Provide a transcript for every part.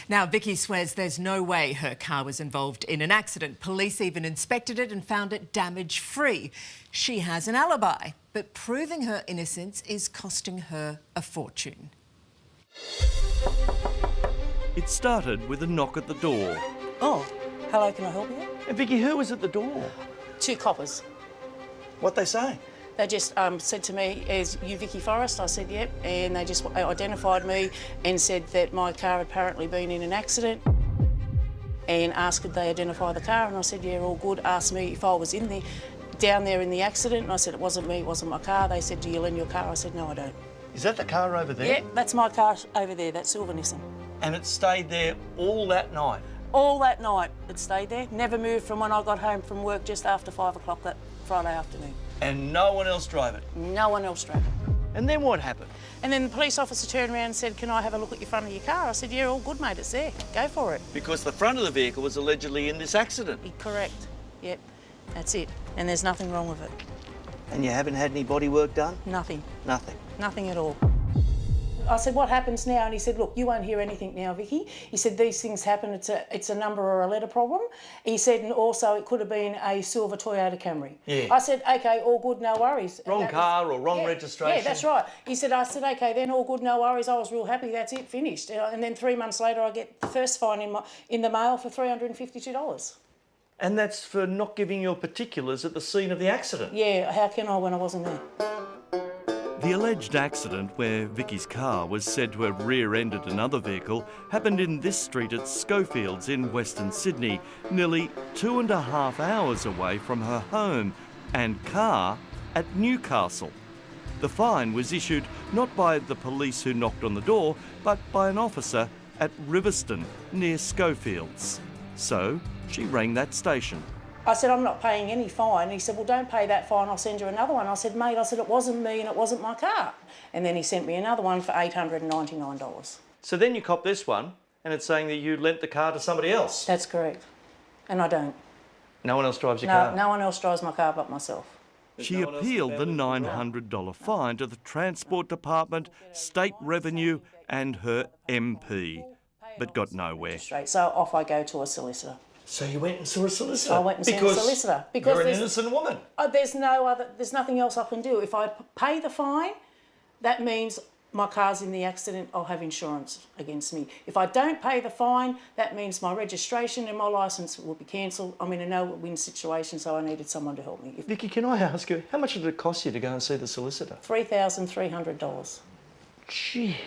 Now, Vicky swears there's no way her car was involved in an accident. Police even inspected it and found it damage-free. She has an alibi, but proving her innocence is costing her a fortune. It started with a knock at the door. Oh, hello, can I help you? And Vicky, who was at the door? 2 coppers. What'd they say? They just said to me, "Is you Vicky Forrest?" I said, "Yep." And they just identified me and said that my car had apparently been in an accident and asked could they identify the car, and I said, "Yeah, all good." Asked me if I was down there in the accident, and I said, "It wasn't me, it wasn't my car." They said, "Do you lend your car?" I said, "No, I don't." Is that the car over there? Yeah, that's my car over there, that silver Nissan. And it stayed there all that night? All that night it stayed there, never moved from when I got home from work just after 5 o'clock that Friday afternoon. And no one else drove it? No one else drove it. And then what happened? And then the police officer turned around and said, "Can I have a look at your front of your car?" I said, "Yeah, all good, mate, it's there. Go for it." Because the front of the vehicle was allegedly in this accident? Correct. Yep, that's it. And there's nothing wrong with it. And you haven't had any body work done? Nothing. Nothing? Nothing at all. I said, "What happens now?" And he said, "Look, you won't hear anything now, Vicky." He said, "These things happen, it's a number or a letter problem." He said, "And also it could have been a silver Toyota Camry." Yeah. I said, "Okay, all good, no worries." Wrong car or wrong registration? Yeah, that's right. I said, "Okay, then all good, no worries." I was real happy, that's it, finished. And then 3 months later, I get the first fine in the mail for $352. And that's for not giving your particulars at the scene of the accident? Yeah, how can I when I wasn't there? The alleged accident, where Vicky's car was said to have rear-ended another vehicle, happened in this street at Schofields in Western Sydney, nearly 2.5 hours away from her home and car at Newcastle. The fine was issued not by the police who knocked on the door, but by an officer at Riverston, near Schofields. So she rang that station. I said, "I'm not paying any fine." He said, "Well, don't pay that fine, I'll send you another one." I said, "Mate," I said, "it wasn't me and it wasn't my car." And then he sent me another one for $899. So then you cop this one, and it's saying that you lent the car to somebody else? That's correct. And I don't. No one else drives your car? No one else drives my car but myself. She appealed the $900 fine to the Transport Department, State Revenue and her MP, but got nowhere. So off I go to a solicitor. So you went and saw a solicitor? I went and saw a solicitor. Because you're an innocent woman. There's nothing else I can do. If I pay the fine, that means my car's in the accident, I'll have insurance against me. If I don't pay the fine, that means my registration and my licence will be cancelled. I'm in a no-win situation, so I needed someone to help me. Vicky, can I ask you, how much did it cost you to go and see the solicitor? $3,300. Gee,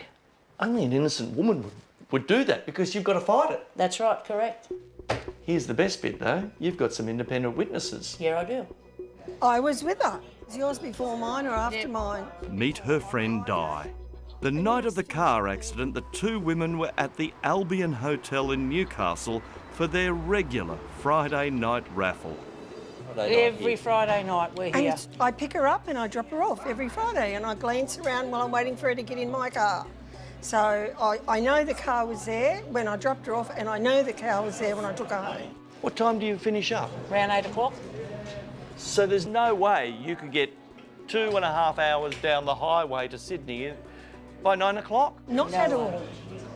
only an innocent woman would do that because you've got to fight it. That's right, correct. Here's the best bit, though. You've got some independent witnesses. Yeah, I do. I was with her. Was yours before mine or after mine? Meet her friend Di. The night of the car accident, the 2 women were at the Albion Hotel in Newcastle for their regular Friday night raffle. Every Friday night we're here. And I pick her up and I drop her off every Friday, and I glance around while I'm waiting for her to get in my car. So I know the car was there when I dropped her off, and I know the car was there when I took her home. What time do you finish up? Around 8 o'clock. So there's no way you could get 2.5 hours down the highway to Sydney by 9 o'clock? Not at all.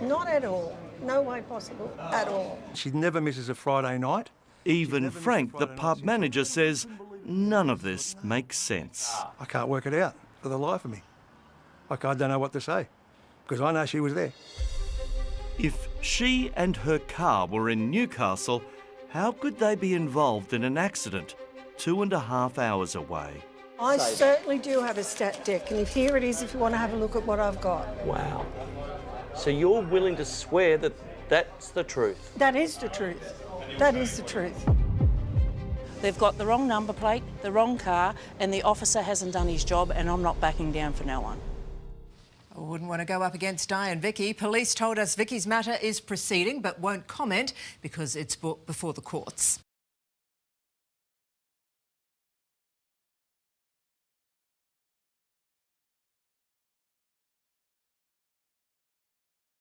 Not at all. No way possible at all. She never misses a Friday night. Even Frank, the pub manager, says none of this makes sense. I can't work it out for the life of me. I don't know what to say, because I know she was there. If she and her car were in Newcastle, how could they be involved in an accident 2.5 hours away? I certainly do have a stat deck, and here it is if you want to have a look at what I've got. Wow. So you're willing to swear that that's the truth? That is the truth. That is the truth. They've got the wrong number plate, the wrong car, and the officer hasn't done his job, and I'm not backing down for no one. I wouldn't want to go up against Di and Vicky. Police told us Vicky's matter is proceeding but won't comment because it's brought before the courts.